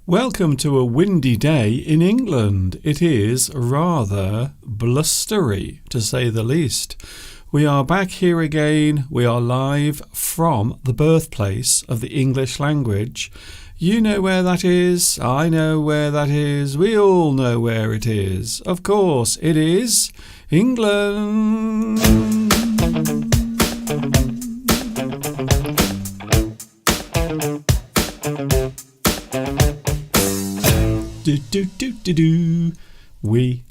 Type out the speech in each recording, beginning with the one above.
Welcome to a windy day in England. It is rather blustery, to say the least. We are back here again. We are live from the birthplace of the English language. You know where that is. I know where that is. We all know where it is. Of course, it is England. We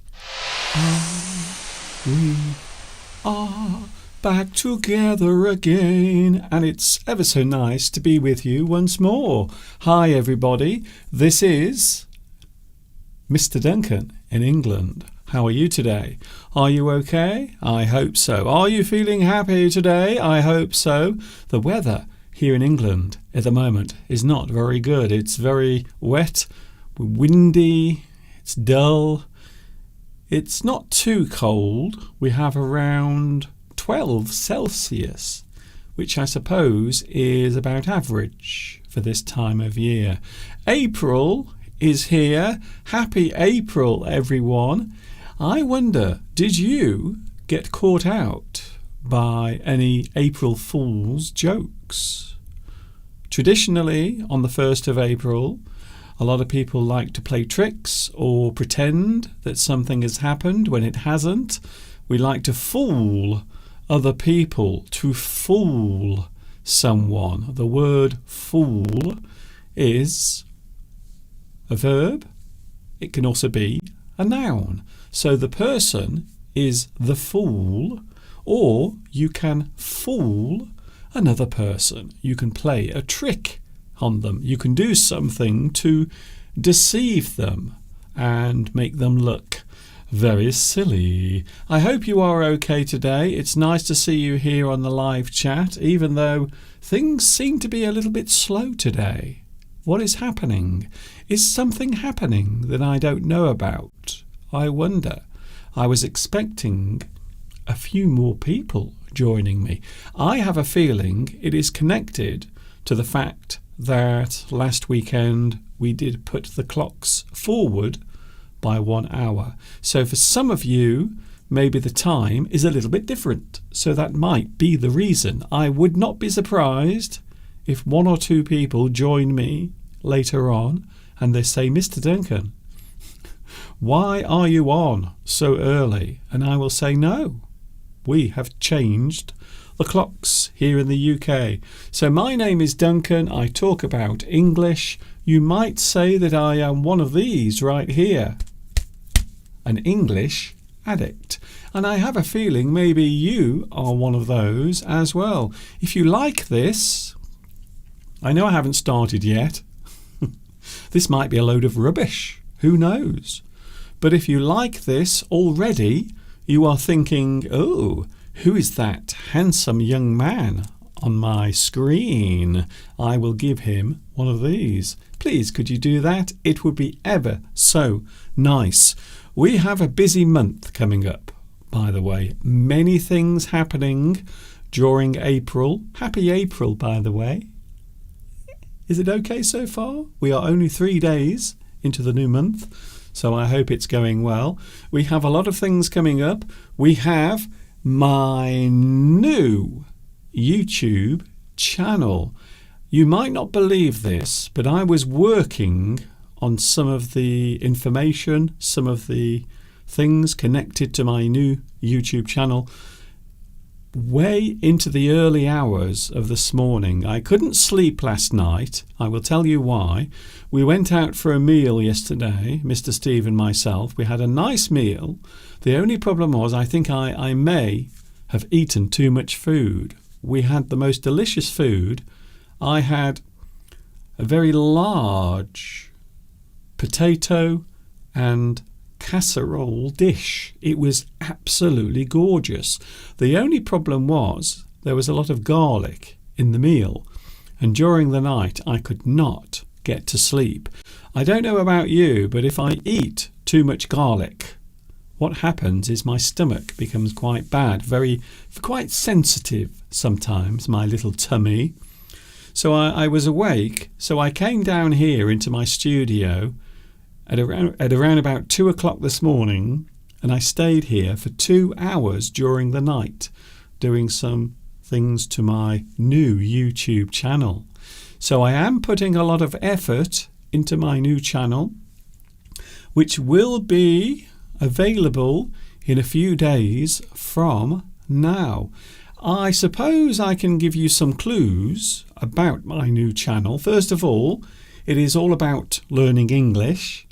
are back together again, and it's ever so nice to be with you once more. Hi everybody, this is Mr. Duncan in England. How are you today? Are you okay? I hope so. Are you feeling happy today? I hope so. The weather here in England at the moment is not very good. It's very wet, windy, it's dull. It's not too cold. We have around 12 Celsius, which I suppose is about average for this time of year. April is here. Happy April, everyone. I wonder, did you get caught out by any April Fool's jokes? Traditionally, on the 1st of April, a lot of people like to play tricks or pretend that something has happened when it hasn't. We like to fool other people, to fool someone. The word fool is a verb. It can also be a noun. So the person is the fool, or you can fool another person. You can play a trick on them. You can do something to deceive them and make them look very silly. I hope you are okay today. It's nice to see you here on the live chat, even though things seem to be a little bit slow today. What is happening? Is something happening that I don't know about? I wonder. I was expecting a few more people joining me. I have a feeling it is connected to the fact that last weekend we did put the clocks forward by 1 hour. So for some of you, maybe the time is a little bit different. So that might be the reason. I would not be surprised if 1 or 2 people join me later on and they say, Mr. Duncan, why are you on so early? And I will say, no, we have changed the clocks here in the UK. So my name is Duncan. I talk about English. You might say that I am one of these right here, an English addict. And I have a feeling maybe you are one of those as well. If you like this, I know I haven't started yet. This might be a load of rubbish. Who knows? But if you like this already, you are thinking, oh, who is that handsome young man on my screen? I will give him one of these. Please, could you do that? It would be ever so nice. We have a busy month coming up, by the way. Many things happening during April. Happy April, by the way. Is it okay so far? We are only 3 days into the new month, so I hope it's going well. We have a lot of things coming up. We have my new YouTube channel. You might not believe this, but I was working on some of the information, some of the things connected to my new YouTube channel way into the early hours of this morning. I couldn't sleep last night. I will tell you why. We went out for a meal yesterday, Mr. Steve and myself. We had a nice meal. The only problem was I think I may have eaten too much food. We had the most delicious food. I had a very large potato and casserole dish. It was absolutely gorgeous. The only problem was there was a lot of garlic in the meal, and during the night I could not get to sleep. I don't know about you, but if I eat too much garlic, what happens is my stomach becomes quite bad, quite sensitive sometimes, my little tummy. So I was awake. So I came down here into my studio at around about 2 o'clock this morning, and I stayed here for 2 hours during the night doing some things to my new YouTube channel. So I am putting a lot of effort into my new channel, which will be available in a few days from now. I suppose I can give you some clues about my new channel. First of all, it is all about learning English,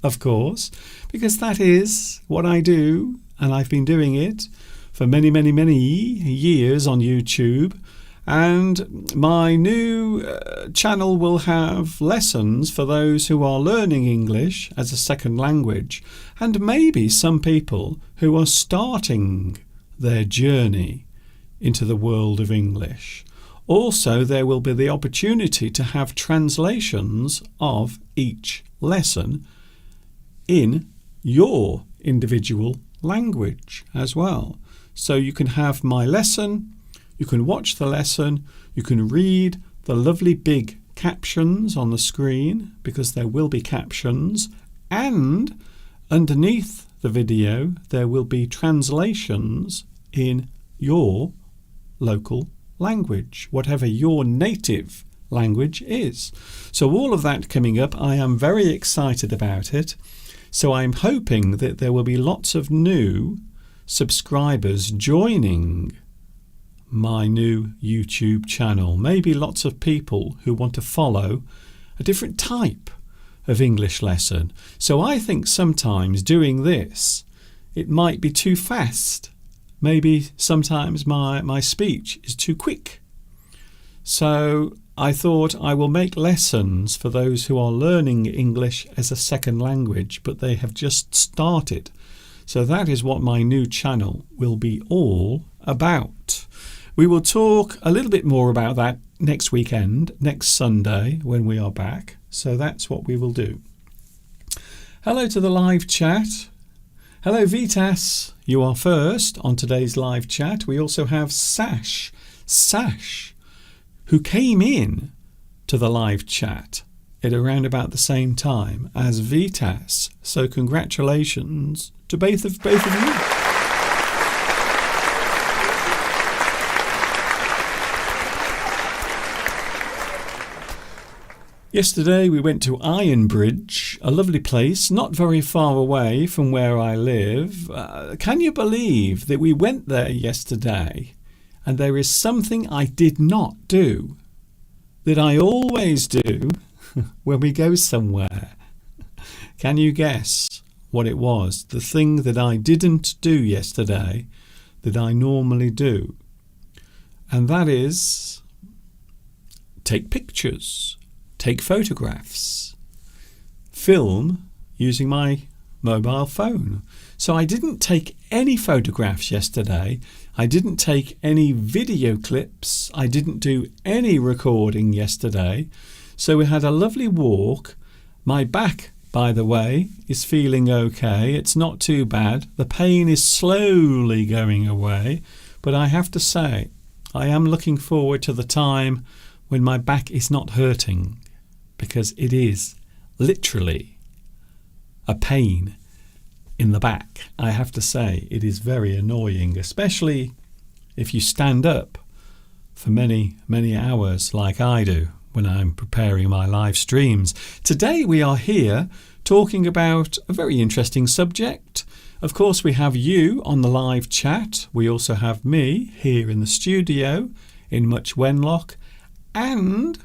of course, because that is what I do, and I've been doing it for many years on YouTube. And my new channel will have lessons for those who are learning English as a second language, and maybe some people who are starting their journey into the world of English. Also, there will be the opportunity to have translations of each lesson in your individual language as well. So you can have my lesson, you can watch the lesson, you can read the lovely big captions on the screen, because there will be captions, and underneath the video there will be translations in your local language, whatever your native language is. So all of that coming up. I am very excited about it. So I'm hoping that there will be lots of new subscribers joining my new YouTube channel. Maybe lots of people who want to follow a different type of English lesson. So I think sometimes doing this, it might be too fast. Maybe sometimes my speech is too quick. So I thought I will make lessons for those who are learning English as a second language, but they have just started. So that is what my new channel will be all about. We will talk a little bit more about that next weekend, next Sunday when we are back. So that's what we will do. Hello to the live chat. Hello Vitas, you are first on today's live chat. We also have Sash, who came in to the live chat at around about the same time as Vitas. So congratulations to both of you. Yesterday we went to Ironbridge, a lovely place, not very far away from where I live. Can you believe that we went there yesterday and there is something I did not do that I always do when we go somewhere? Can you guess what it was? The thing that I didn't do yesterday that I normally do. And that is take pictures. Take photographs, film using my mobile phone. So I didn't take any photographs yesterday. I didn't take any video clips. I didn't do any recording yesterday. So we had a lovely walk. My back, by the way, is feeling okay. It's not too bad. The pain is slowly going away. But I have to say, I am looking forward to the time when my back is not hurting, because it is literally a pain in the back. I have to say, it is very annoying, especially if you stand up for many hours like I do when I'm preparing my live streams. Today we are here talking about a very interesting subject. Of course, we have you on the live chat. We also have me here in the studio in Much Wenlock, and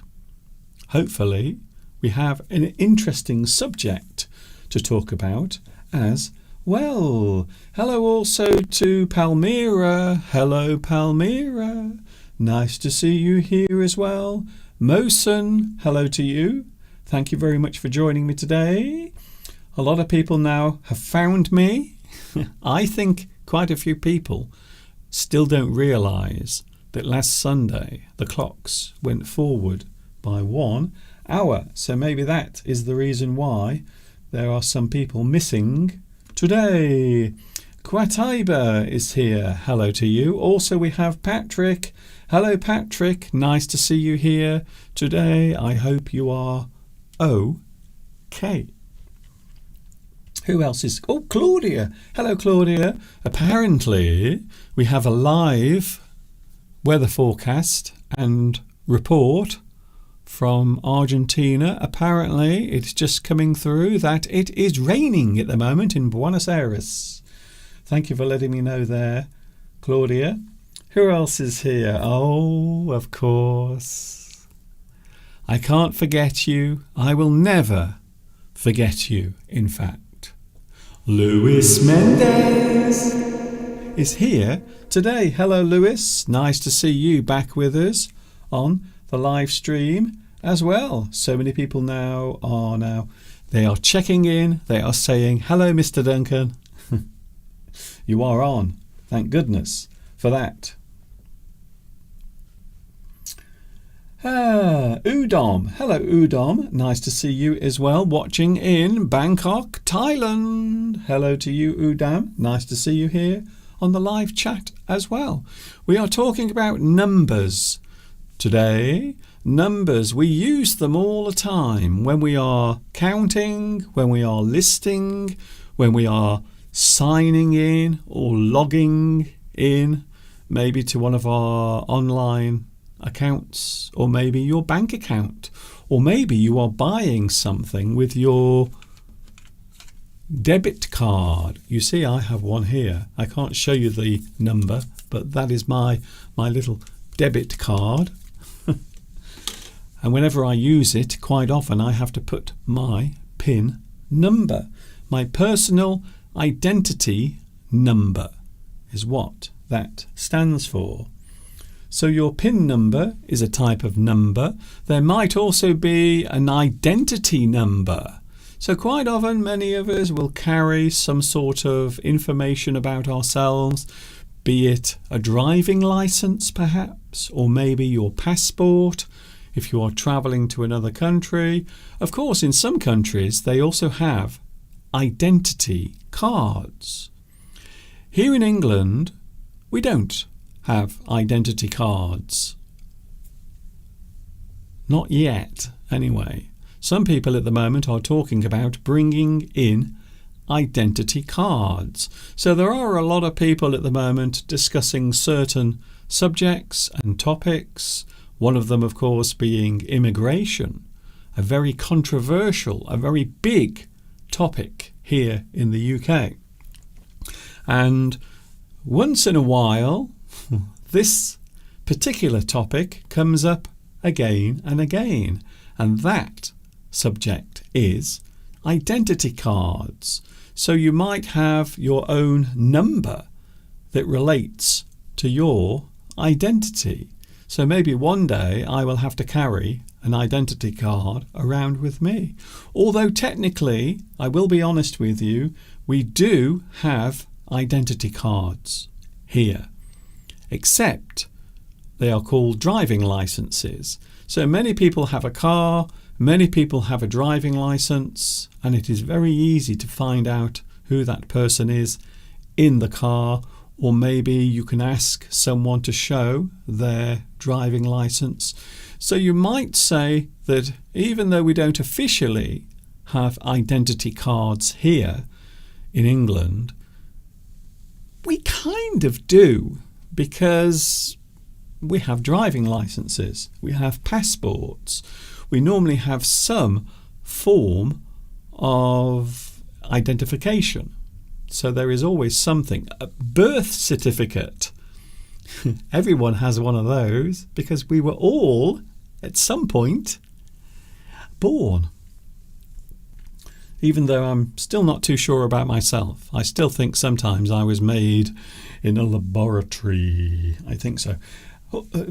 hopefully we have an interesting subject to talk about as well. Hello also to Palmyra. Hello Palmyra. Nice to see you here as well. Mosen, hello to you. Thank you very much for joining me today. A lot of people now have found me. I think quite a few people still don't realise that last Sunday the clocks went forward by 1 hour. So maybe that is the reason why there are some people missing today. Quataiba is here. Hello to you. Also, we have Patrick. Hello, Patrick. Nice to see you here today. I hope you are okay. Who else is... Oh, Claudia. Hello, Claudia. Apparently, we have a live weather forecast and report from Argentina. Apparently, it's just coming through that it is raining at the moment in Buenos Aires. Thank you for letting me know there, Claudia. Who else is here? Oh, of course. I can't forget you. I will never forget you, in fact. Luis Mendez is here today. Hello, Luis. Nice to see you back with us on the live stream as well. So many people they are checking in. They are saying, hello, Mr. Duncan. You are on. Thank goodness for that. Udom. Hello, Udom. Nice to see you as well, watching in Bangkok, Thailand. Hello to you, Udom. Nice to see you here on the live chat as well. We are talking about numbers today. Numbers, we use them all the time when we are counting, when we are listing, when we are signing in or logging in, maybe to one of our online accounts, or maybe your bank account, or maybe you are buying something with your debit card. You see, I have one here. I can't show you the number, but that is my little debit card. And whenever I use it, quite often I have to put my PIN number. My personal identity number is what that stands for. So your PIN number is a type of number. There might also be an identity number. So quite often many of us will carry some sort of information about ourselves, be it a driving license perhaps, or maybe your passport if you are travelling to another country. Of course, in some countries they also have identity cards. Here in England, we don't have identity cards. Not yet, anyway. Some people at the moment are talking about bringing in identity cards. So there are a lot of people at the moment discussing certain subjects and topics. One of them, of course, being immigration, a very controversial, a very big topic here in the UK. And once in a while, this particular topic comes up again and again, and that subject is identity cards. So you might have your own number that relates to your identity. So maybe one day I will have to carry an identity card around with me. Although technically, I will be honest with you, we do have identity cards here, except they are called driving licenses. So many people have a car, many people have a driving license, and it is very easy to find out who that person is in the car, or maybe you can ask someone to show their driving license. So you might say that even though we don't officially have identity cards here in England, we kind of do, because we have driving licenses, we have passports, we normally have some form of identification. So there is always something. A birth certificate. Everyone has one of those because we were all, at some point, born. Even though I'm still not too sure about myself. I still think sometimes I was made in a laboratory. I think so.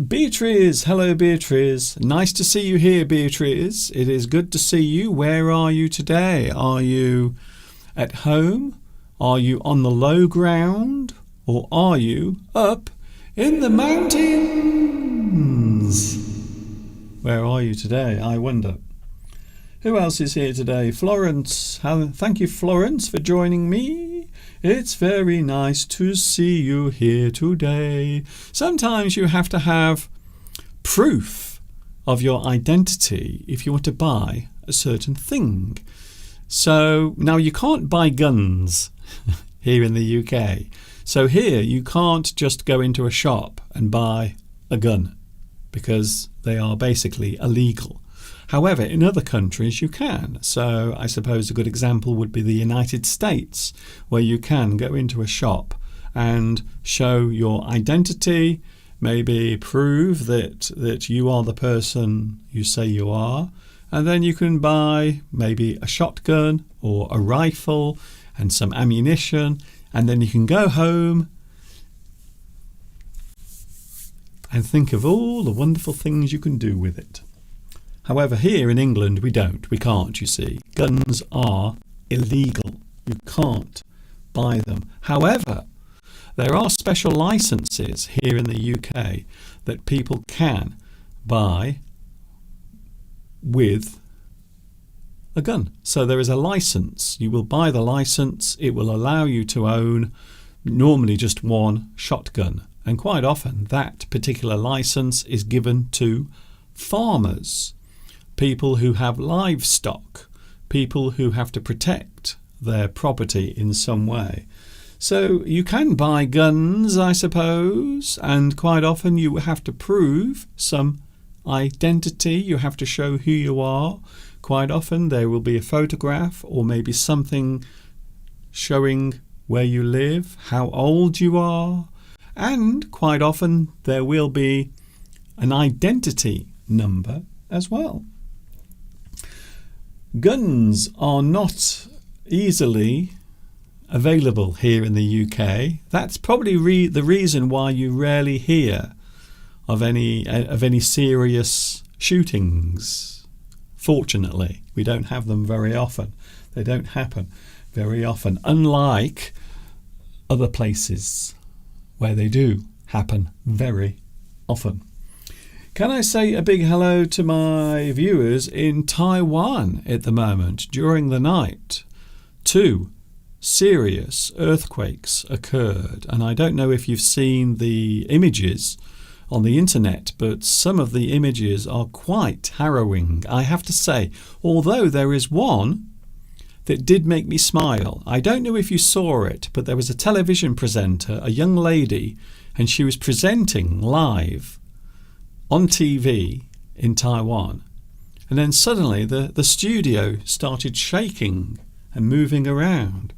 Beatrice, hello Beatrice. Nice to see you here, Beatrice. It is good to see you. Where are you today? Are you at home? Are you on the low ground? Or are you up in the mountains? Where are you today, I wonder? Who else is here today? Florence. Thank you, Florence, for joining me. It's very nice to see you here today. Sometimes you have to have proof of your identity if you want to buy a certain thing. So now you can't buy guns here in the UK. So here you can't just go into a shop and buy a gun because they are basically illegal. However, in other countries you can. So I suppose a good example would be the United States, where you can go into a shop and show your identity, maybe prove that you are the person you say you are, and then you can buy maybe a shotgun or a rifle and some ammunition, and then you can go home and think of all the wonderful things you can do with it. However, here in England we can't, you see. Guns are illegal. You can't buy them. However, there are special licenses here in the UK that people can buy with a gun. So there is a license. You will buy the license. It will allow you to own normally just one shotgun. And quite often that particular license is given to farmers, people who have livestock, people who have to protect their property in some way. So you can buy guns, I suppose, and quite often you have to prove some identity. You have to show who you are. Quite often there will be a photograph or maybe something showing where you live, how old you are, and quite often there will be an identity number as well. Guns are not easily available here in the UK. That's probably the reason why you rarely hear of any serious shootings. Fortunately, we don't have them very often. They don't happen very often, unlike other places where they do happen very often. Can I say a big hello to my viewers in Taiwan at the moment? During the night, 2 serious earthquakes occurred, and I don't know if you've seen the images on the internet, but some of the images are quite harrowing, I have to say, although there is one that did make me smile. I don't know if you saw it, but there was a television presenter, a young lady, and she was presenting live on TV in Taiwan, and then suddenly the studio started shaking and moving around,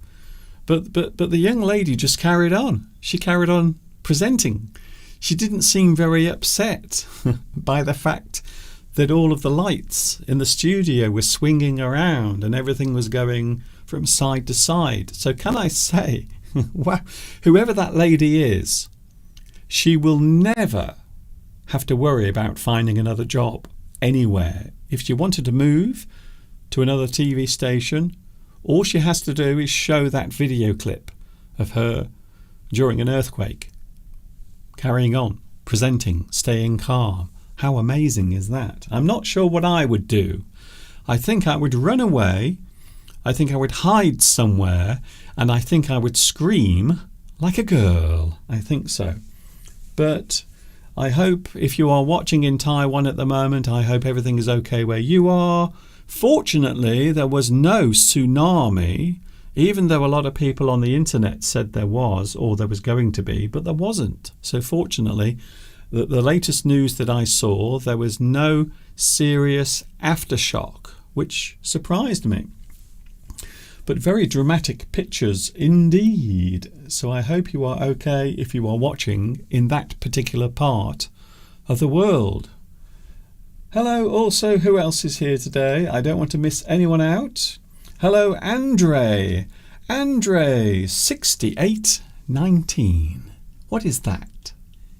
but the young lady just carried on. She carried on presenting. She didn't seem very upset by the fact that all of the lights in the studio were swinging around and everything was going from side to side. So can I say, wow, whoever that lady is, she will never have to worry about finding another job anywhere. If she wanted to move to another TV station, all she has to do is show that video clip of her during an earthquake, carrying on, presenting, staying calm. How amazing is that? I'm not sure what I would do. I think I would run away. I think I would hide somewhere, and I think I would scream like a girl. I think so. But I hope if you are watching in Taiwan at the moment, I hope everything is okay where you are. Fortunately, there was no tsunami, even though a lot of people on the internet said there was, or there was going to be, but there wasn't. So fortunately, the latest news that I saw, there was no serious aftershock, which surprised me. But very dramatic pictures indeed. So I hope you are okay if you are watching in that particular part of the world. Hello also, who else is here today? I don't want to miss anyone out. Hello, Andre. Andre, 6819. What is that?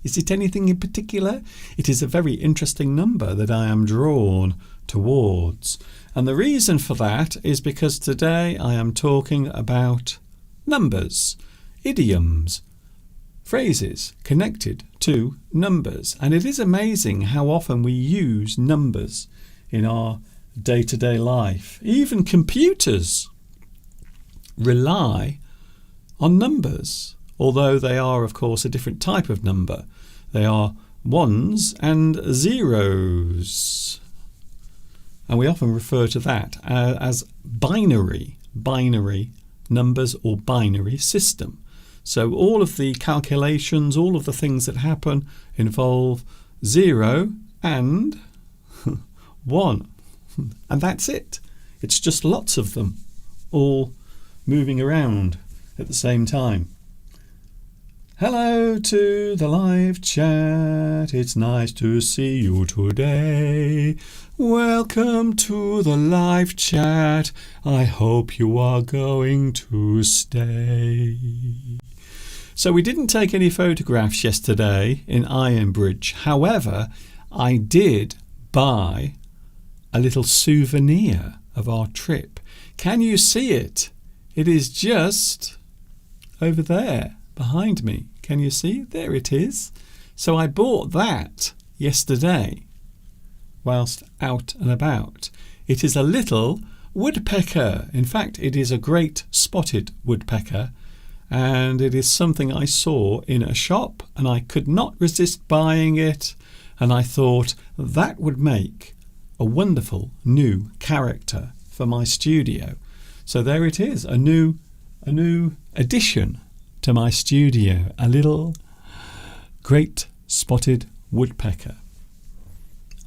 Is it anything in particular? It is a very interesting number that I am drawn towards. And the reason for that is because today I am talking about numbers, idioms, phrases connected to numbers. And it is amazing how often we use numbers in our day-to-day life. Even computers rely on numbers, although they are, of course, a different type of number. They are ones and zeros. And we often refer to that as binary numbers or binary system. So all of the calculations, all of the things that happen involve 0 and 1. And that's it. It's just lots of them all moving around at the same time. Hello to the live chat. It's nice to see you today. Welcome to the live chat. I hope you are going to stay. So we didn't take any photographs yesterday in Ironbridge. However, I did buy a little souvenir of our trip. Can you see it? It is just over there behind me. Can you see? There it is. So I bought that yesterday whilst out and about. It is a little woodpecker. In fact, it is a great spotted woodpecker, and it is something I saw in a shop and I could not resist buying it, and I thought that would make a wonderful new character for my studio. So there it is, a new addition to my studio, a little great spotted woodpecker.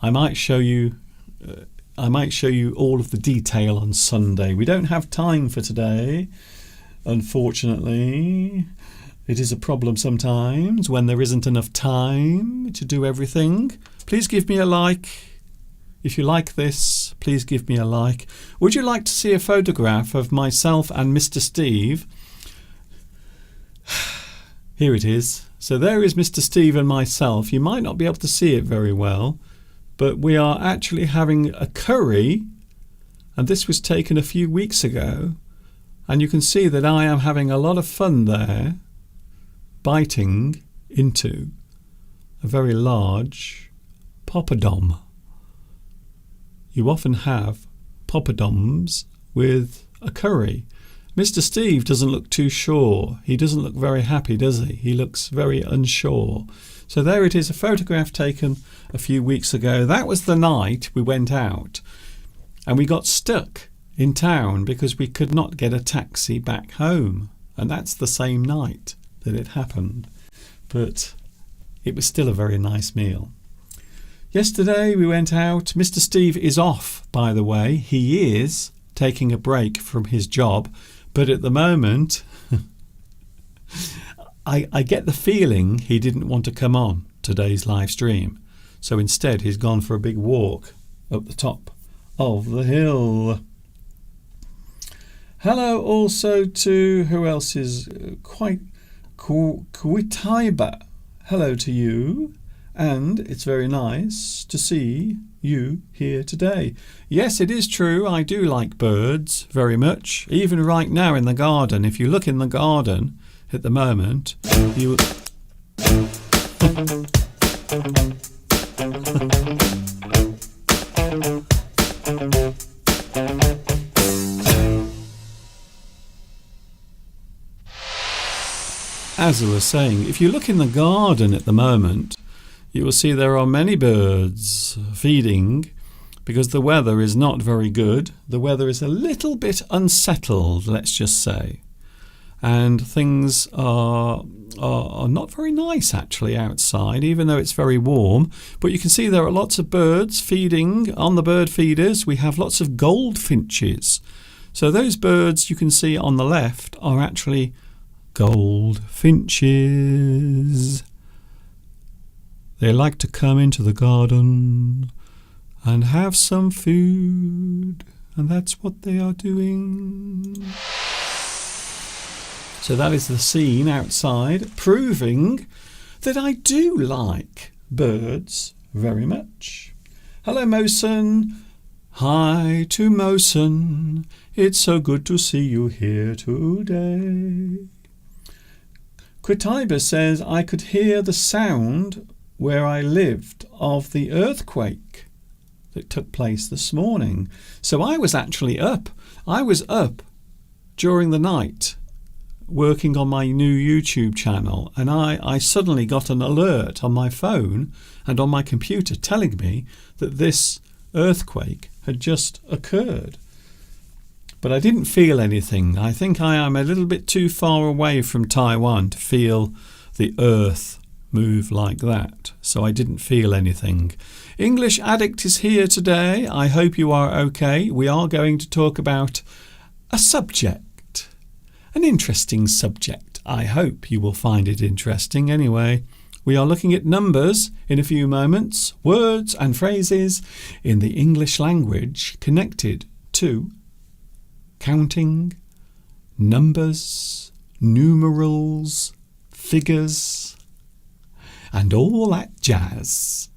I might show you all of the detail on Sunday. We don't have time for today, unfortunately. It is a problem sometimes when there isn't enough time to do everything. Please give me a like. If you like this, please give me a like. Would you like to see a photograph of myself and Mr. Steve? Here it is. So there is Mr. Steve and myself. You might not be able to see it very well, but we are actually having a curry, and this was taken a few weeks ago, and you can see that I am having a lot of fun there, biting into a very large poppadom. You often have poppadoms with a curry. Mr. Steve doesn't look too sure. He doesn't look very happy, does he? He looks very unsure. So there it is, a photograph taken a few weeks ago. That was the night we went out, and we got stuck in town because we could not get a taxi back home. And that's the same night that it happened. But it was still a very nice meal. Yesterday we went out. Mr. Steve is off, by the way. He is taking a break from his job, but at the moment I get the feeling he didn't want to come on today's live stream. So instead he's gone for a big walk up the top of the hill. Hello also to, who else is quite Kuitaiba. Hello to you. And it's very nice to see you here today. Yes, it is true. I do like birds very much. Even right now in the garden. If you look in the garden at the moment, you... As I was saying, if you look in the garden at the moment, you will see there are many birds feeding because the weather is not very good. The weather is a little bit unsettled, let's just say. And things are not very nice actually outside, even though it's very warm. But you can see there are lots of birds feeding on the bird feeders. We have lots of goldfinches. So those birds you can see on the left are actually goldfinches. They like to come into the garden and have some food, and that's what they are doing. So that is the scene outside, proving that I do like birds very much. Hello, Mosen. Hi to Mosen. It's so good to see you here today. Quitiba says, I could hear the sound where I lived of the earthquake that took place this morning. So I was actually up. I was up during the night working on my new YouTube channel, and I suddenly got an alert on my phone and on my computer telling me that this earthquake had just occurred. But I didn't feel anything. I think I am a little bit too far away from Taiwan to feel the earth move like that, so I didn't feel anything. English Addict is here today. I hope you are okay. We are going to talk about a subject, an interesting subject. I hope you will find it interesting anyway. We are looking at numbers in a few moments, words and phrases in the English language connected to counting, numbers, numerals, figures, and all that jazz.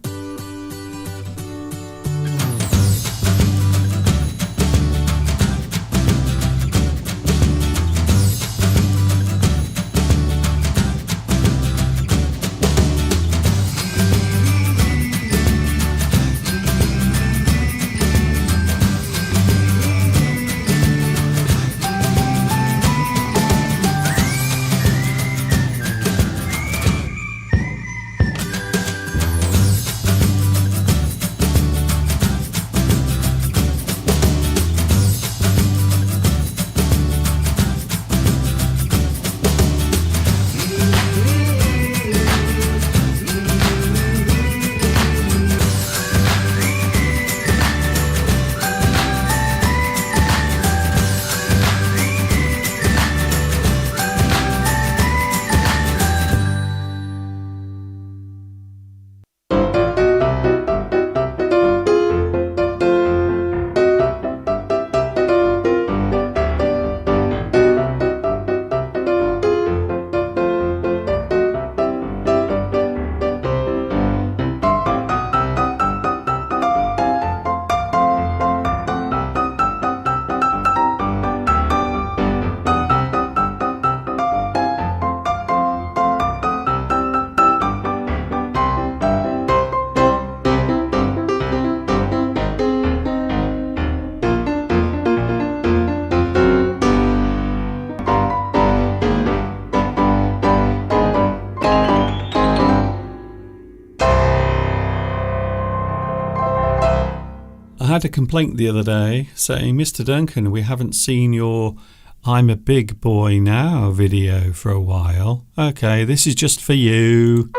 I had a complaint the other day saying, Mr. Duncan, we haven't seen your I'm a Big Boy Now video for a while. Okay, this is just for you.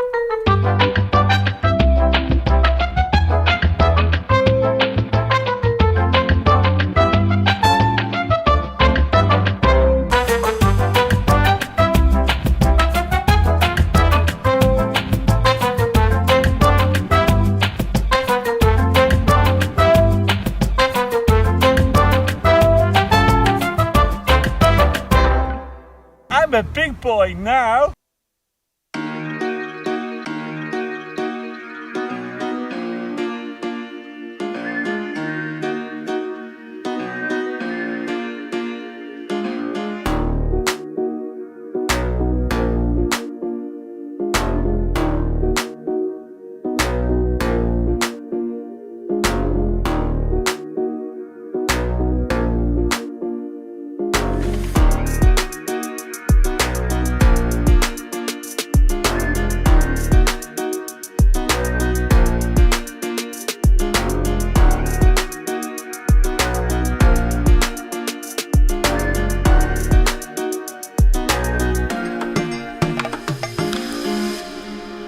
I'm a big boy now.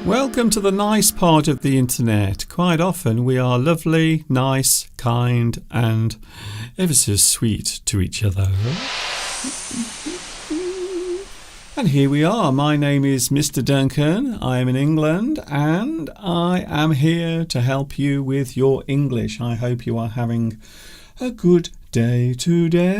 Welcome to the nice part of the internet. Quite often we are lovely, nice, kind and ever so sweet to each other. And here we are. My name is Mr. Duncan. I am in England and I am here to help you with your English. I hope you are having a good day today.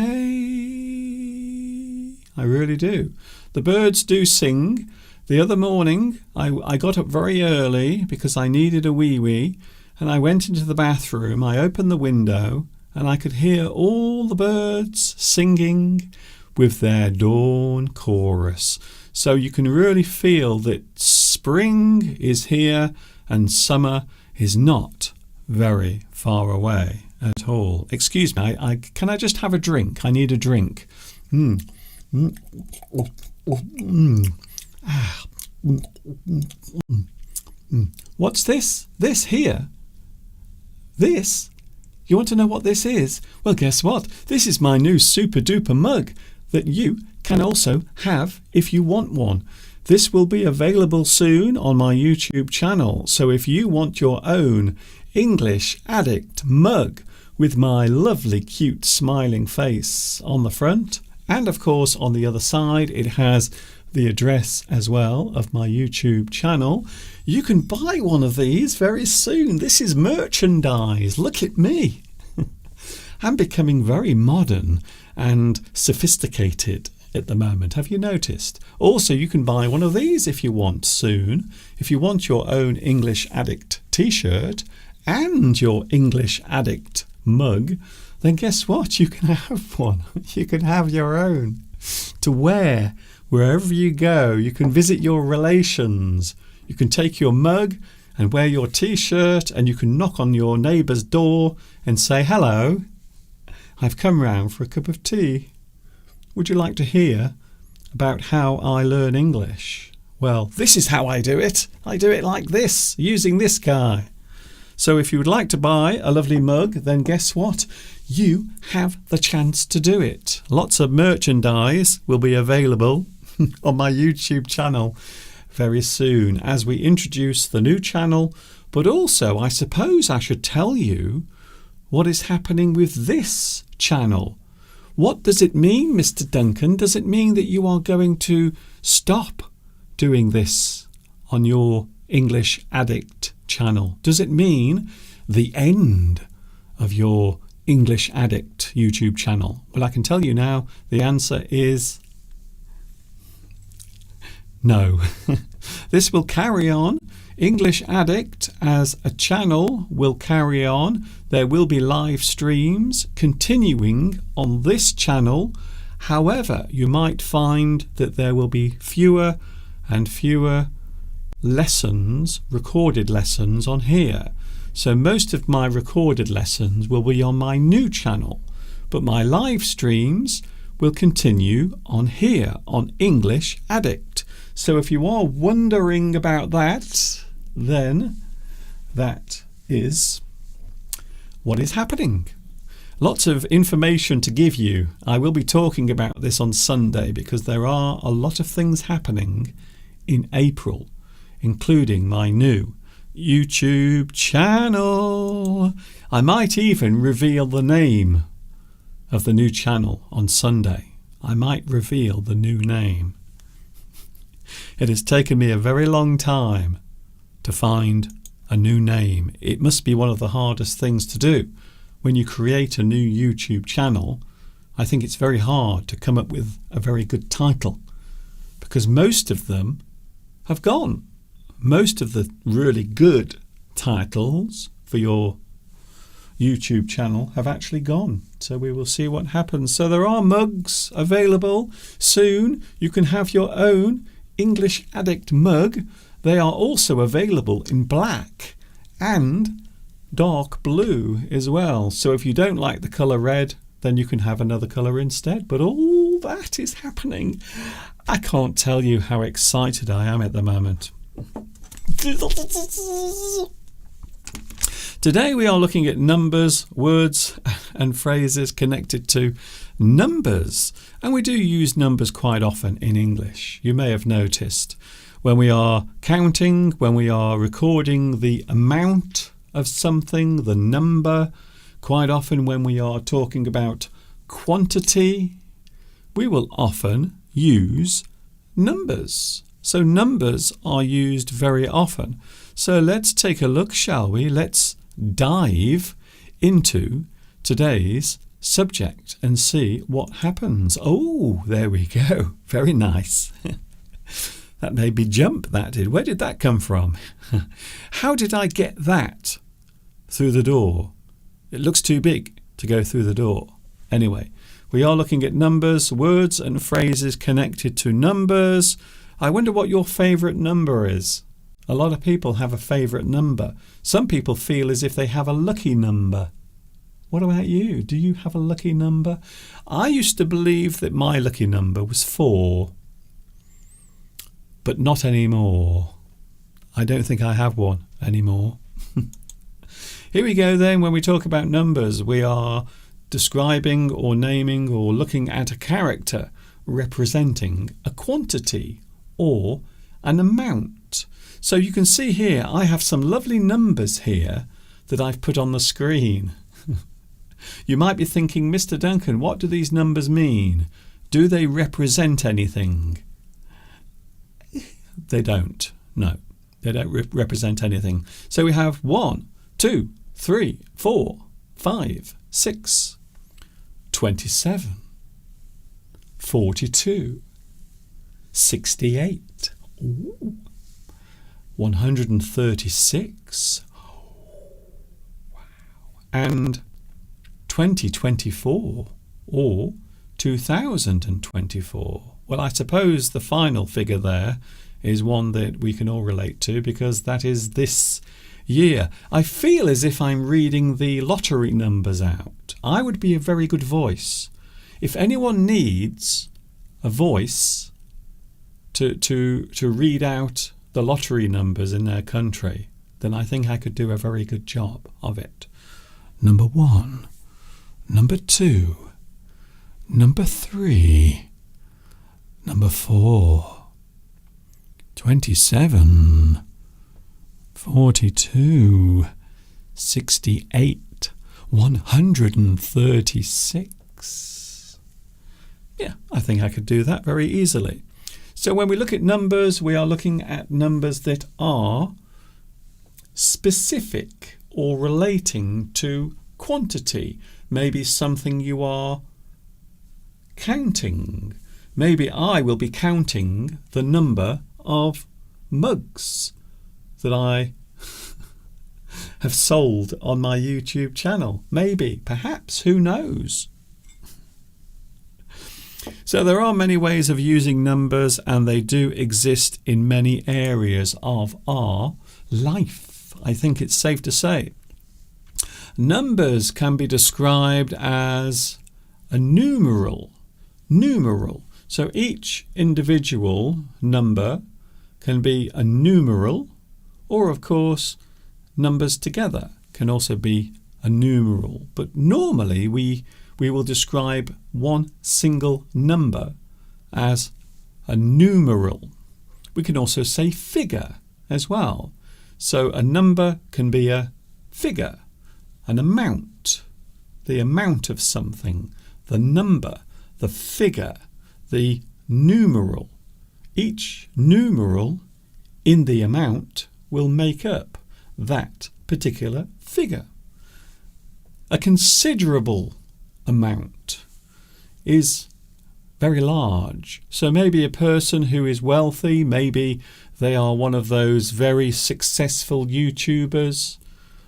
I really do. The birds do sing. The other morning, I got up very early because I needed a wee-wee, and I went into the bathroom, I opened the window, and I could hear all the birds singing with their dawn chorus. So you can really feel that spring is here and summer is not very far away at all. Excuse me, can I just have a drink? I need a drink. Mm. Mm. Ah. What's this? This here? This? You want to know what this is? Well, guess what? This is my new super duper mug that you can also have if you want one. This will be available soon on my YouTube channel. So if you want your own English Addict mug with my lovely cute smiling face on the front, and of course on the other side it has the address as well of my YouTube channel, you can buy one of these very soon. This is merchandise. Look at me. I'm becoming very modern and sophisticated at the moment. Have you noticed? Also, you can buy one of these if you want soon. If you want your own English Addict t-shirt and your English Addict mug, then guess what? You can have one. You can have your own to wear wherever you go. You can visit your relations. You can take your mug and wear your t-shirt, and you can knock on your neighbour's door and say, hello, I've come round for a cup of tea. Would you like to hear about how I learn English? Well, this is how I do it. I do it like this, using this guy. So if you would like to buy a lovely mug, then guess what? You have the chance to do it. Lots of merchandise will be available on my YouTube channel very soon as we introduce the new channel. But also, I suppose I should tell you what is happening with this channel. What does it mean, Mr. Duncan? Does it mean that you are going to stop doing this on your English Addict channel? Does it mean the end of your English Addict YouTube channel? Well, I can tell you now, the answer is no. This will carry on. English Addict as a channel will carry on. There will be live streams continuing on this channel. However, you might find that there will be fewer and fewer lessons, recorded lessons on here. So most of my recorded lessons will be on my new channel, but my live streams will continue on here on English Addict. So if you are wondering about that, then that is what is happening. Lots of information to give you. I will be talking about this on Sunday because there are a lot of things happening in April, including my new YouTube channel. I might even reveal the name of the new channel on Sunday. I might reveal the new name. It has taken me a very long time to find a new name. It must be one of the hardest things to do. When you create a new YouTube channel, I think it's very hard to come up with a very good title because most of them have gone. Most of the really good titles for your YouTube channel have actually gone. So we will see what happens. So there are mugs available soon. You can have your own English Addict mug. They are also available in black and dark blue as well. So if you don't like the colour red, then you can have another colour instead. But all that is happening. I can't tell you how excited I am at the moment. Today we are looking at numbers, words and phrases connected to numbers. And we do use numbers quite often in English. You may have noticed when we are counting, when we are recording the amount of something, the number, quite often when we are talking about quantity, we will often use numbers. So numbers are used very often. So let's take a look, shall we? Let's dive into today's subject and see what happens. Oh, there we go. Very nice. That made me jump, that did. Where did that come from? How did I get that through the door? It looks too big to go through the door. Anyway, we are looking at numbers, words and phrases connected to numbers. I wonder what your favourite number is. A lot of people have a favourite number. Some people feel as if they have a lucky number. What about you? Do you have a lucky number? I used to believe that my lucky number was 4, but not anymore. I don't think I have one anymore. Here we go then. When we talk about numbers, we are describing or naming or looking at a character representing a quantity or an amount. So you can see here I have some lovely numbers here that I've put on the screen. You might be thinking, Mr. Duncan, what do these numbers mean? Do they represent anything? They don't. No, they don't represent anything. So we have 1, 2, 3, 4, 5, 6, 27, 42, 68, 136, wow, and 2024 or 2024. Well, I suppose the final figure there is one that we can all relate to because that is this year. I feel as if I'm reading the lottery numbers out. I would be a very good voice. If anyone needs a voice to read out the lottery numbers in their country, then I think I could do a very good job of it. Number 1, number 2, number 3, number 4, 27, 42, 68, 136. Yeah, I think I could do that very easily. So when we look at numbers, we are looking at numbers that are specific or relating to quantity. Maybe something you are counting. Maybe I will be counting the number of mugs that I have sold on my YouTube channel. Maybe, perhaps, who knows? So there are many ways of using numbers, and they do exist in many areas of our life. I think it's safe to say. Numbers can be described as a numeral. So each individual number can be a numeral, or of course numbers together can also be a numeral. But normally we will describe one single number as a numeral. We can also say figure as well. So a number can be a figure, an amount, the amount of something, the number, the figure, the numeral. Each numeral in the amount will make up that particular figure. A considerable amount is very large. So maybe a person who is wealthy, maybe they are one of those very successful YouTubers.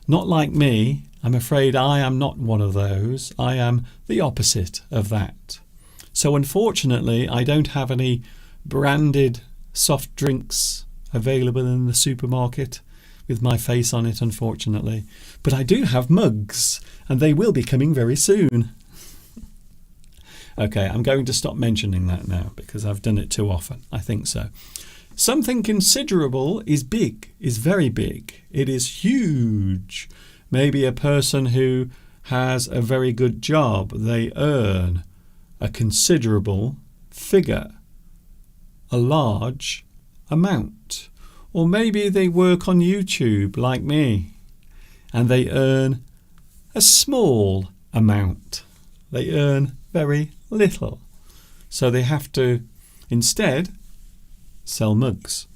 Not like me. I'm afraid I am not one of those. I am the opposite of that. So unfortunately, I don't have any branded soft drinks available in the supermarket with my face on it, unfortunately. But I do have mugs, and they will be coming very soon. Okay, I'm going to stop mentioning that now because I've done it too often. I think so. Something considerable is big, is very big. It is huge. Maybe a person who has a very good job, they earn a considerable figure, a large amount. Or maybe they work on YouTube like me and they earn a small amount. They earn very little. So they have to instead sell mugs.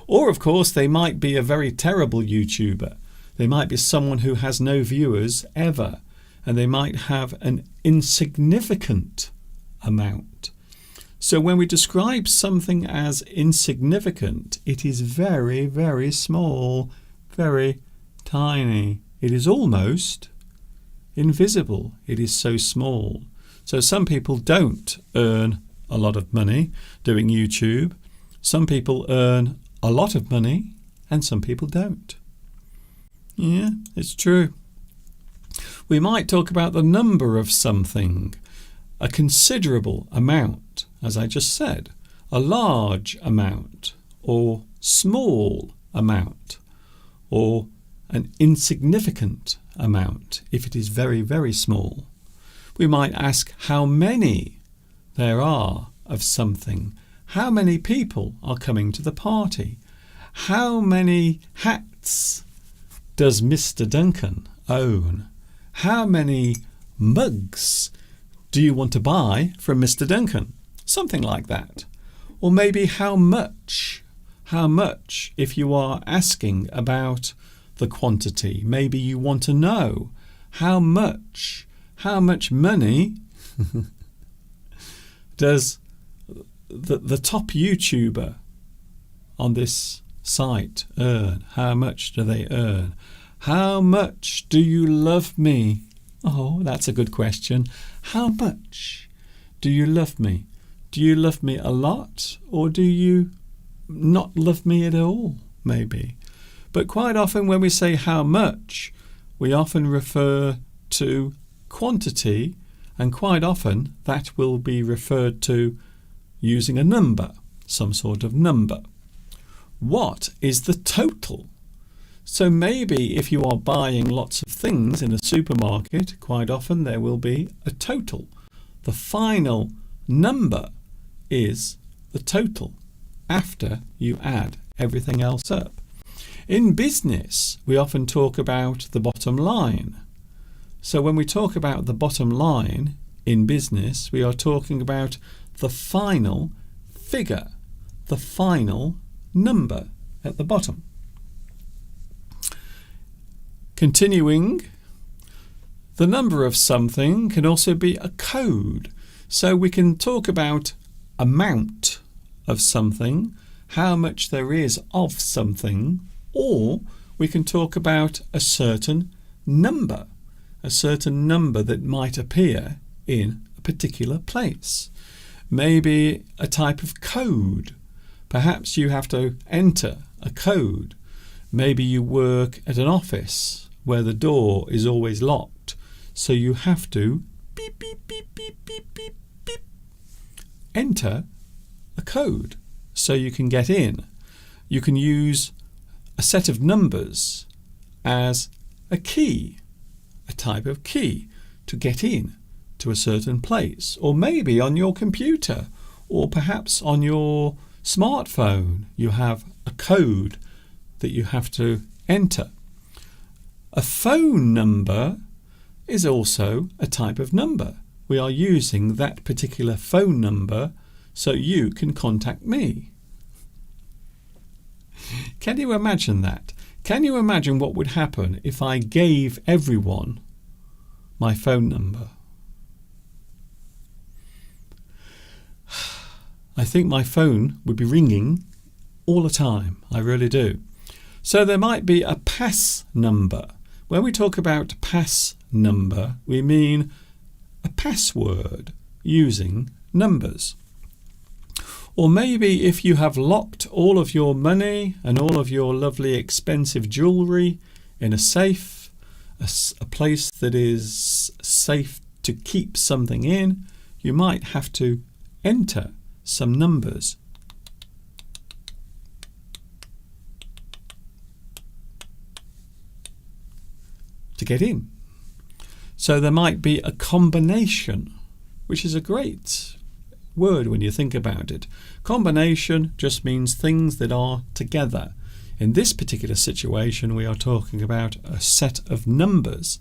Or of course they might be a very terrible YouTuber. They might be someone who has no viewers ever, and they might have an insignificant amount. So when we describe something as insignificant, it is very, very small, very tiny. It is almost invisible. It is so small. So some people don't earn a lot of money doing YouTube. Some people earn a lot of money and some people don't. Yeah, it's true. We might talk about the number of something, a considerable amount, as I just said, a large amount, or small amount, or an insignificant amount if it is very, very small. We might ask how many there are of something. How many people are coming to the party? How many hats does Mr. Duncan own? How many mugs do you want to buy from Mr. Duncan? Something like that. Or maybe how much? How much if you are asking about the quantity. Maybe you want to know how much money does the top YouTuber on this site earn? How much do they earn? How much do you love me? Oh, that's a good question. How much do you love me? Do you love me a lot, or do you not love me at all, maybe? But quite often when we say how much, we often refer to quantity, and quite often that will be referred to using a number, some sort of number. What is the total? So maybe if you are buying lots of things in a supermarket, quite often there will be a total. The final number is the total after you add everything else up. In business, we often talk about the bottom line. So when we talk about the bottom line in business, we are talking about the final figure, the final number at the bottom. Continuing, the number of something can also be a code. So we can talk about amount of something, how much there is of something, or we can talk about a certain number that might appear in a particular place. Maybe a type of code. Perhaps you have to enter a code. Maybe you work at an office where the door is always locked, so you have to beep, beep, beep, beep, beep, beep, beep, enter a code so you can get in. You can use a set of numbers as a key, a type of key to get in to a certain place, or maybe on your computer, or perhaps on your smartphone you have a code that you have to enter. A phone number is also a type of number. We are using that particular phone number so you can contact me. Can you imagine that? Can you imagine what would happen if I gave everyone my phone number? I think my phone would be ringing all the time. I really do. So there might be a pass number. When we talk about pass number, we mean a password using numbers. Or maybe if you have locked all of your money and all of your lovely expensive jewellery in a safe, a place that is safe to keep something in, you might have to enter some numbers. To get in. So there might be a combination, which is a great word when you think about it. Combination just means things that are together. In this particular situation, we are talking about a set of numbers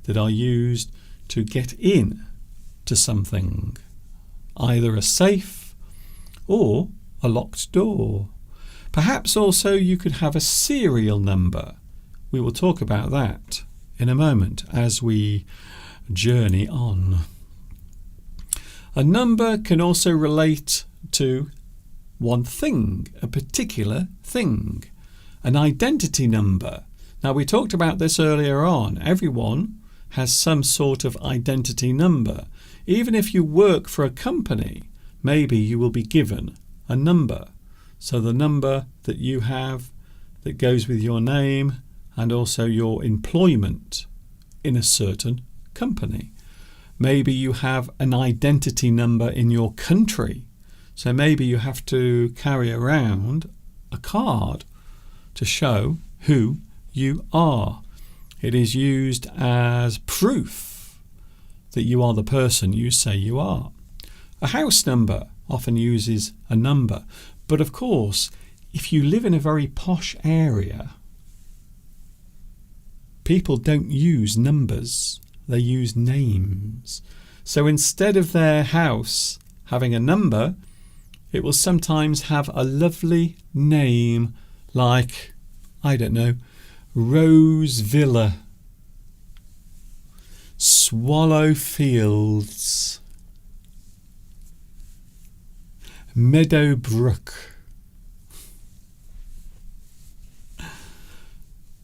that are used to get in to something, either a safe or a locked door. Perhaps also you could have a serial number. We will talk about that in a moment as we journey on. A number can also relate to one thing, a particular thing, an identity number. Now we talked about this earlier on. Everyone has some sort of identity number. Even if you work for a company, maybe you will be given a number. So the number that you have that goes with your name and also your employment in a certain company. Maybe you have an identity number in your country. So maybe you have to carry around a card to show who you are. It is used as proof that you are the person you say you are. A house number often uses a number. But of course, if you live in a very posh area, people don't use numbers. They use names. So instead of their house having a number, it will sometimes have a lovely name like, I don't know, Rose Villa, Swallow Fields, Meadowbrook.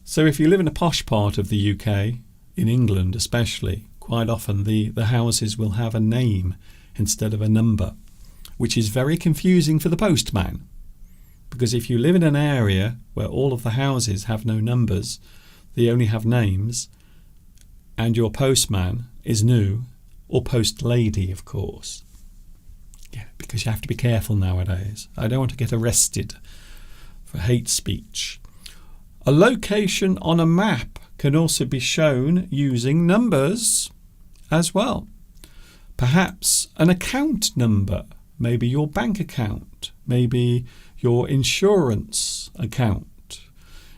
So if you live in a posh part of the UK, in England especially, quite often the houses will have a name instead of a number, which is very confusing for the postman. Because if you live in an area where all of the houses have no numbers, they only have names, and your postman is new, or post lady, of course. Yeah, because you have to be careful nowadays. I don't want to get arrested for hate speech. A location on a map can also be shown using numbers as well. Perhaps an account number, maybe your bank account, maybe your insurance account,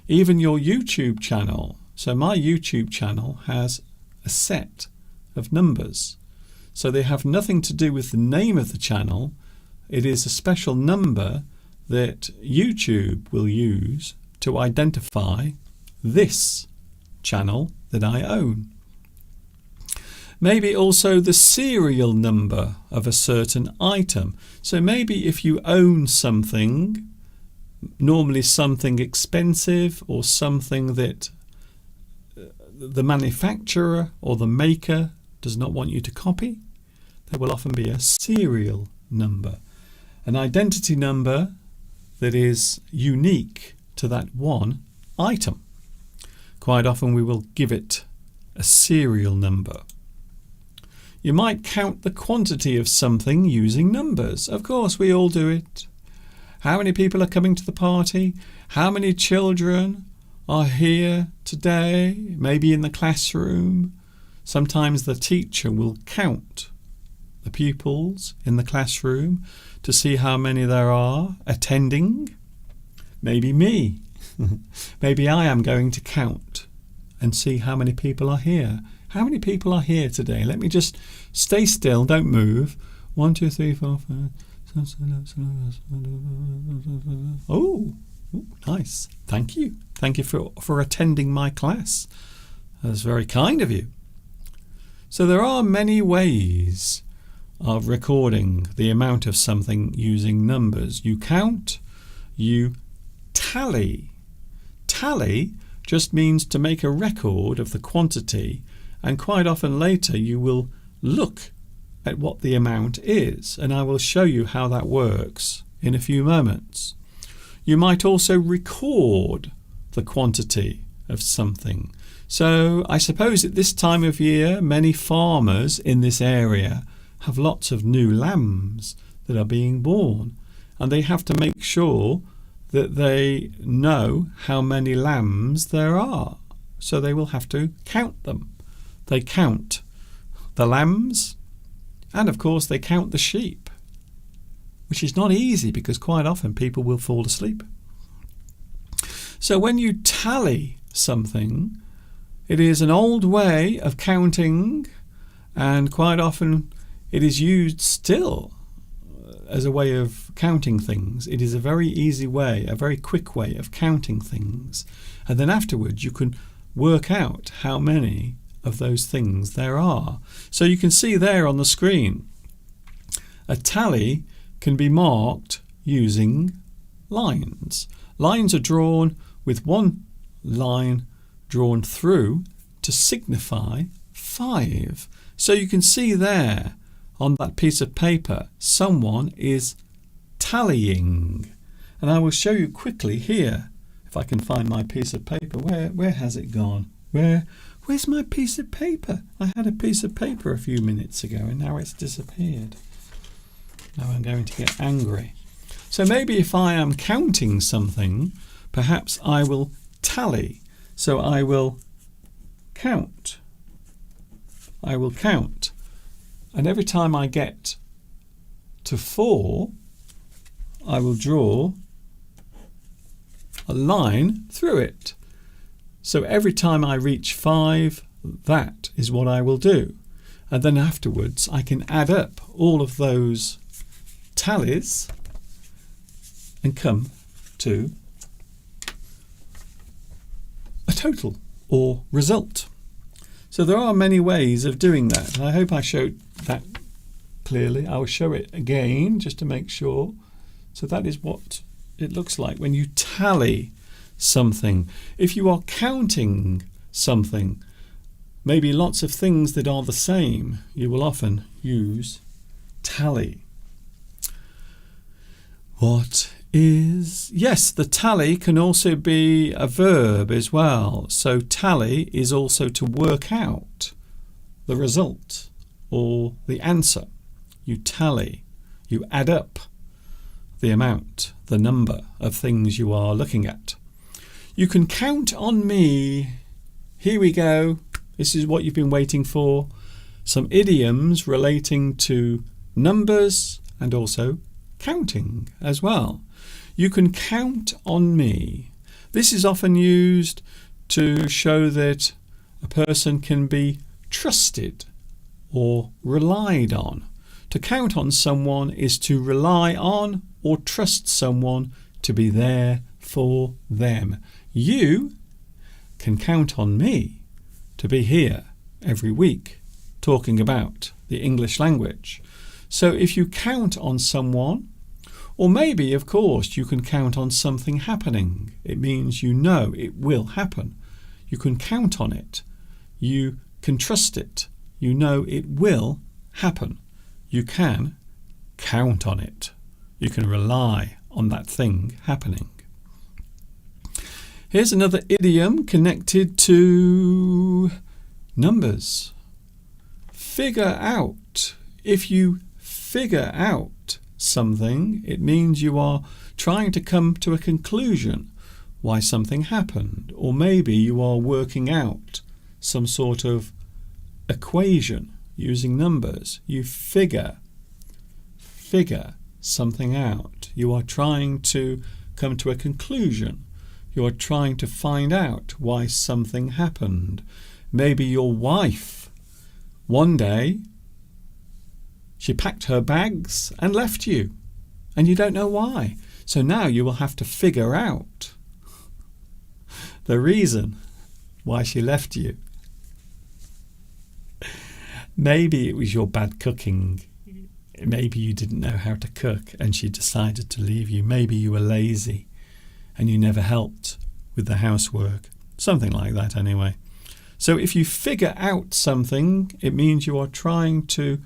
even your YouTube channel. So my YouTube channel has a set of numbers. So they have nothing to do with the name of the channel. It is a special number that YouTube will use to identify this channel that I own. Maybe also the serial number of a certain item. So maybe if you own something, normally something expensive or something that the manufacturer or the maker does not want you to copy, there will often be a serial number, an identity number that is unique to that one item. Quite often we will give it a serial number. You might count the quantity of something using numbers. Of course, we all do it. How many people are coming to the party? How many children are here today? Maybe in the classroom. Sometimes the teacher will count the pupils in the classroom to see how many there are attending. Maybe me. Maybe I am going to count and see how many people are here. How many people are here today? Let me just stay still, don't move. 1, 2, 3, 4, 5. Oh, nice. Thank you. Thank you for attending my class. That's very kind of you. So there are many ways of recording the amount of something using numbers. You count, you tally. Tally just means to make a record of the quantity, and quite often later you will look at what the amount is, and I will show you how that works in a few moments. You might also record the quantity of something. So I suppose at this time of year many farmers in this area have lots of new lambs that are being born, and they have to make sure that they know how many lambs there are. So they will have to count them. They count the lambs, and of course they count the sheep, which is not easy because quite often people will fall asleep. So when you tally something, it is an old way of counting, and quite often it is used still as a way of counting things. It is a very easy way, a very quick way of counting things. And then afterwards you can work out how many of those things there are. So you can see there on the screen, a tally can be marked using lines. Lines are drawn with one line drawn through to signify 5. So you can see there on that piece of paper, someone is tallying. And I will show you quickly here, if I can find my piece of paper. Where has it gone? Where Where's my piece of paper? I had a piece of paper a few minutes ago and now it's disappeared. Now I'm going to get angry. So maybe if I am counting something, perhaps I will tally. So I will count. I will count. And every time I get to 4, I will draw a line through it. So every time I reach 5, that is what I will do. And then afterwards I can add up all of those tallies and come to a total or result. So there are many ways of doing that. I hope I showed that clearly. I will show it again just to make sure. So that is what it looks like when you tally something. If you are counting something, maybe lots of things that are the same, you will often use tally. What is... Yes, the tally can also be a verb as well. So tally is also to work out the result or the answer. You tally, you add up the amount, the number of things you are looking at. You can count on me. Here we go. This is what you've been waiting for. Some idioms relating to numbers and also counting as well. You can count on me. This is often used to show that a person can be trusted or relied on. To count on someone is to rely on or trust someone to be there for them. You can count on me to be here every week talking about the English language. So if you count on someone, or maybe, of course, you can count on something happening. It means you know it will happen. You can count on it. You can trust it. You know it will happen. You can count on it. You can rely on that thing happening. Here's another idiom connected to numbers. Figure out. If you figure out something, it means you are trying to come to a conclusion why something happened, or maybe you are working out some sort of equation using numbers. You figure something out. You are trying to come to a conclusion. You are trying to find out why something happened. Maybe your wife, one day, she packed her bags and left you, and you don't know why. So now you will have to figure out the reason why she left you. Maybe it was your bad cooking. Maybe you didn't know how to cook and she decided to leave you. Maybe you were lazy and you never helped with the housework. Something like that anyway. So if you figure out something, it means you are trying to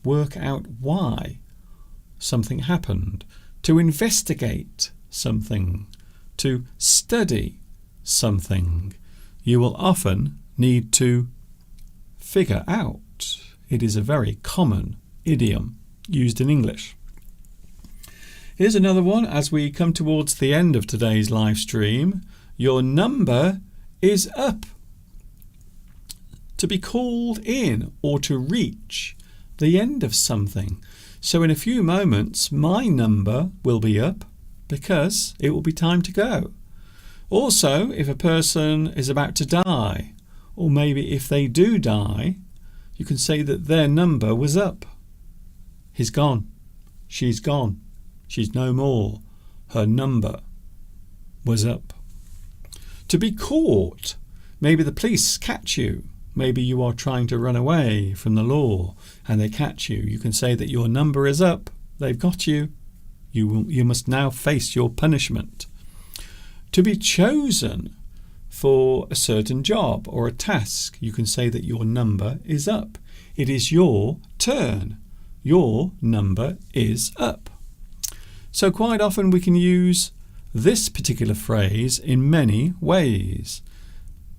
work out why something happened, to investigate something, to study something. You will often need to figure out. It is a very common idiom used in English. Here's another one as we come towards the end of today's live stream. Your number is up. To be called in or to reach the end of something. So in a few moments my number will be up because it will be time to go. Also, if a person is about to die, or maybe if they do die, you can say that their number was up. He's gone. She's gone. She's no more. Her number was up. To be caught. Maybe the police catch you. Maybe you are trying to run away from the law and they catch you. You can say that your number is up. They've got you. You must now face your punishment. To be chosen for a certain job or a task, you can say that your number is up. It is your turn. Your number is up. So quite often we can use this particular phrase in many ways.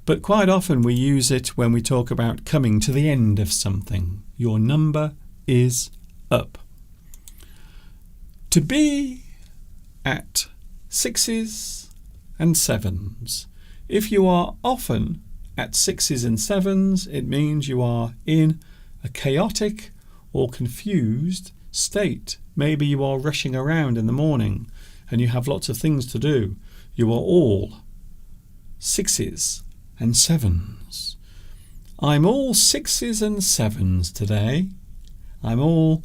But quite often we use it when we talk about coming to the end of something. Your number is up. To be at 6s and 7s. If you are often at 6s and 7s, it means you are in a chaotic or confused state. Maybe you are rushing around in the morning and you have lots of things to do. You are all 6s and 7s. I'm all 6s and 7s today. I'm all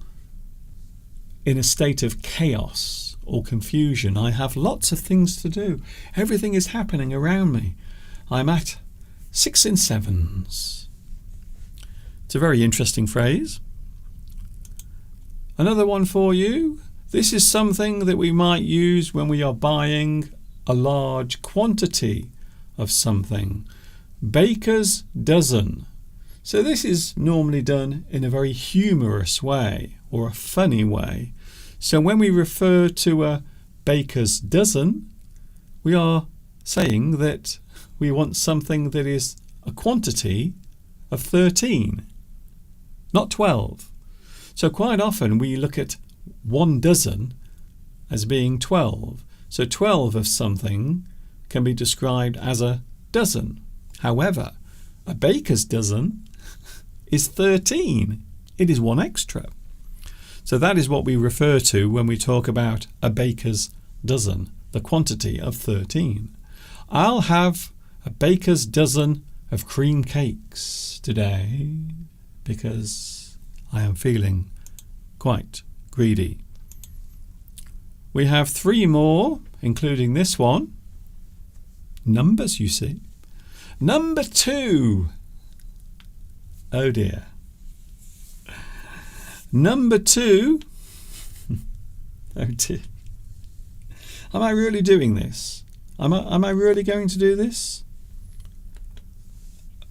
in a state of chaos or confusion. I have lots of things to do. Everything is happening around me. I'm at 6 and 7s. It's a very interesting phrase. Another one for you. This is something that we might use when we are buying a large quantity of something. Baker's dozen. So this is normally done in a very humorous way or a funny way. So when we refer to a baker's dozen, we are saying that we want something that is a quantity of 13, not 12. So quite often we look at 1 dozen as being 12. So 12 of something can be described as a dozen. However, a baker's dozen is 13. It is 1 extra. So that is what we refer to when we talk about a baker's dozen, the quantity of 13. I'll have a baker's dozen of cream cakes today because I am feeling quite greedy. We have 3 more, including this one. Numbers, you see. Number 2. Oh dear. Number 2. Oh dear. Am I really doing this? Am I really going to do this?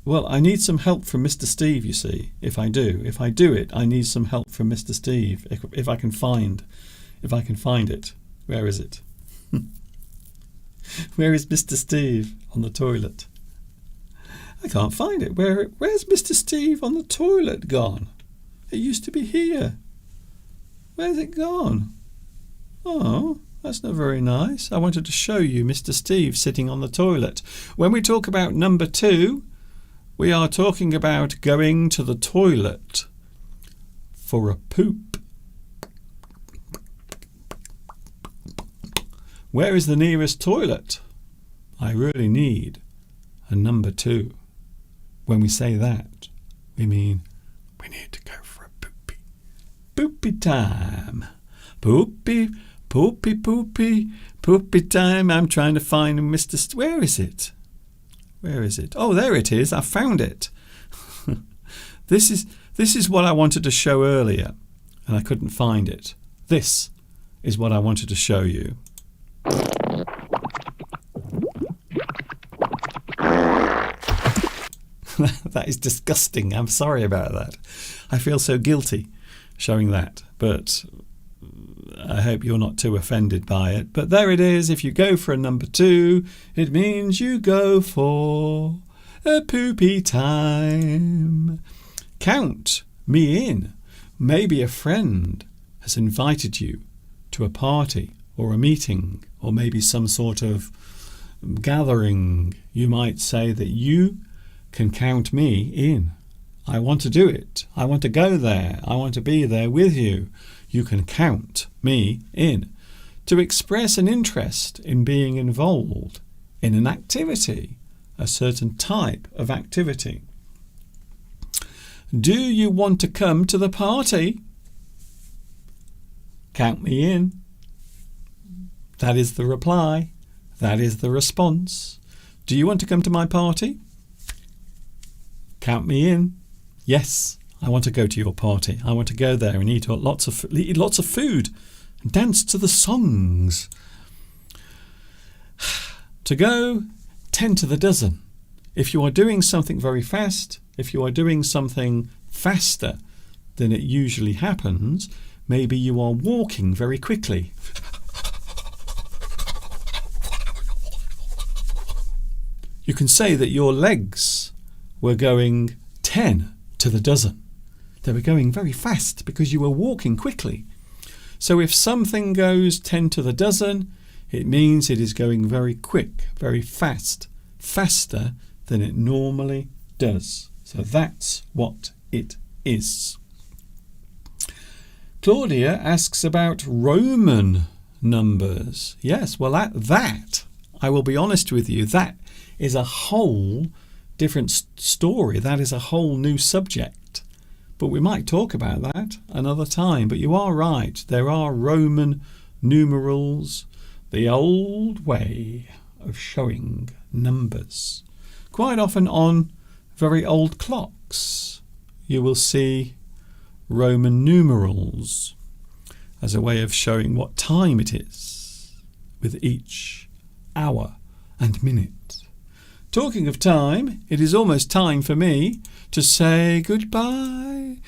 Well, I need some help from Mr. Steve, you see. If I do it, I need some help from Mr. Steve. If I can find it. Where is it? Where is Mr. Steve on the toilet? I can't find it. Where's Mr. Steve on the toilet gone? It used to be here. Where's it gone? Oh, that's not very nice. I wanted to show you Mr. Steve sitting on the toilet. When we talk about number 2, we are talking about going to the toilet for a poop. Where is the nearest toilet? I really need a number 2. When we say that, we mean we need to go for a poopy. Poopy time. Poopy, poopy, poopy, poopy time. I'm trying to find Mr. Where is it? Where is it? Oh, there it is. I found it. This is what I wanted to show earlier, and I couldn't find it. This is what I wanted to show you. That is disgusting. I'm sorry about that. I feel so guilty showing that, but I hope you're not too offended by it. But there it is. If you go for a number 2, it means you go for a poopy time. Count me in. Maybe a friend has invited you to a party or a meeting or maybe some sort of gathering. You might say that you can count me in. I want to do it. I want to go there. I want to be there with you. You can count me in. To express an interest in being involved in an activity, a certain type of activity. Do you want to come to the party? Count me in. That is the reply. That is the response. Do you want to come to my party? Count me in. Yes, I want to go to your party. I want to go there and eat lots of food and dance to the songs. To go 10 to the dozen. If you are doing something very fast, if you are doing something faster than it usually happens, maybe you are walking very quickly. You can say that your legs were going 10 to the dozen. They were going very fast because you were walking quickly. So if something goes 10 to the dozen, it means it is going very quick, very fast, faster than it normally does. So that's what it is. Claudia asks about Roman numbers. Yes, well, that I will be honest with you, that is a whole different story. That is a whole new subject. But we might talk about that another time. But you are right. There are Roman numerals, the old way of showing numbers. Quite often on very old clocks, you will see Roman numerals as a way of showing what time it is with each hour and minute. Talking of time, it is almost time for me to say goodbye.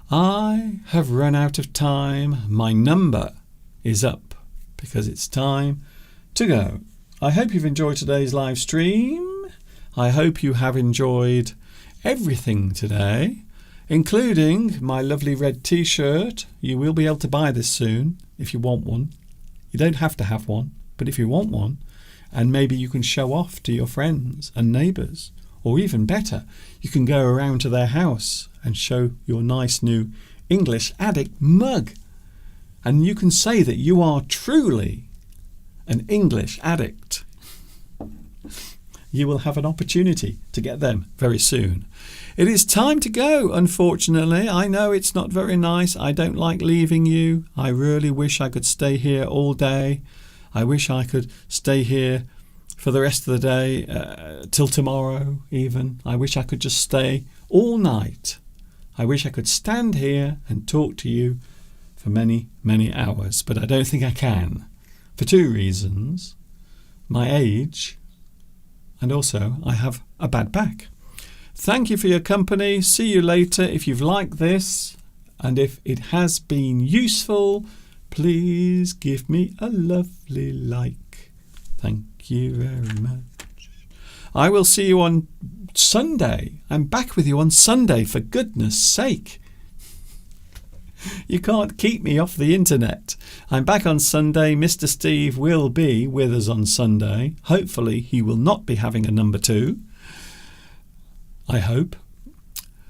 I have run out of time. My number is up because it's time to go. I hope you've enjoyed today's live stream. I hope you have enjoyed everything today, including my lovely red t-shirt. You will be able to buy this soon if you want one. You don't have to have one, but if you want one, and maybe you can show off to your friends and neighbours, or even better, you can go around to their house and show your nice new English Addict mug. And you can say that you are truly an English addict. You will have an opportunity to get them very soon. It is time to go, unfortunately. I know it's not very nice. I don't like leaving you. I really wish I could stay here all day. I wish I could stay here for the rest of the day, till tomorrow even. I wish I could just stay all night. I wish I could stand here and talk to you for many, many hours, but I don't think I can, for two reasons. My age, and also I have a bad back. Thank you for your company. See you later. If you've liked this and if it has been useful, please give me a lovely like. Thank you very much. I will see you on Sunday. I'm back with you on Sunday, for goodness sake. You can't keep me off the internet. I'm back on Sunday. Mr. Steve will be with us on Sunday. Hopefully he will not be having a number 2. I hope.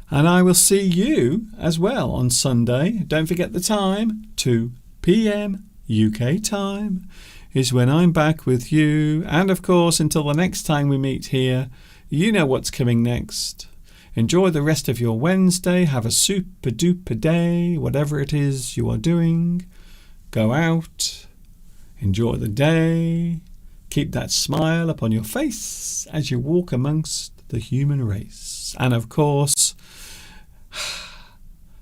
And I will see you as well on Sunday. Don't forget the time, 2 p.m. UK time is when I'm back with you. And of course, until the next time we meet here, you know what's coming next. Enjoy the rest of your Wednesday. Have a super duper day, whatever it is you are doing. Go out, enjoy the day. Keep that smile upon your face as you walk amongst the human race. And of course,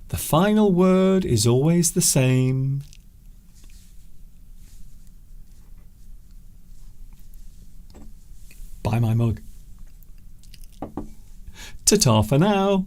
the final word is always the same. Buy my mug. Ta-ta for now.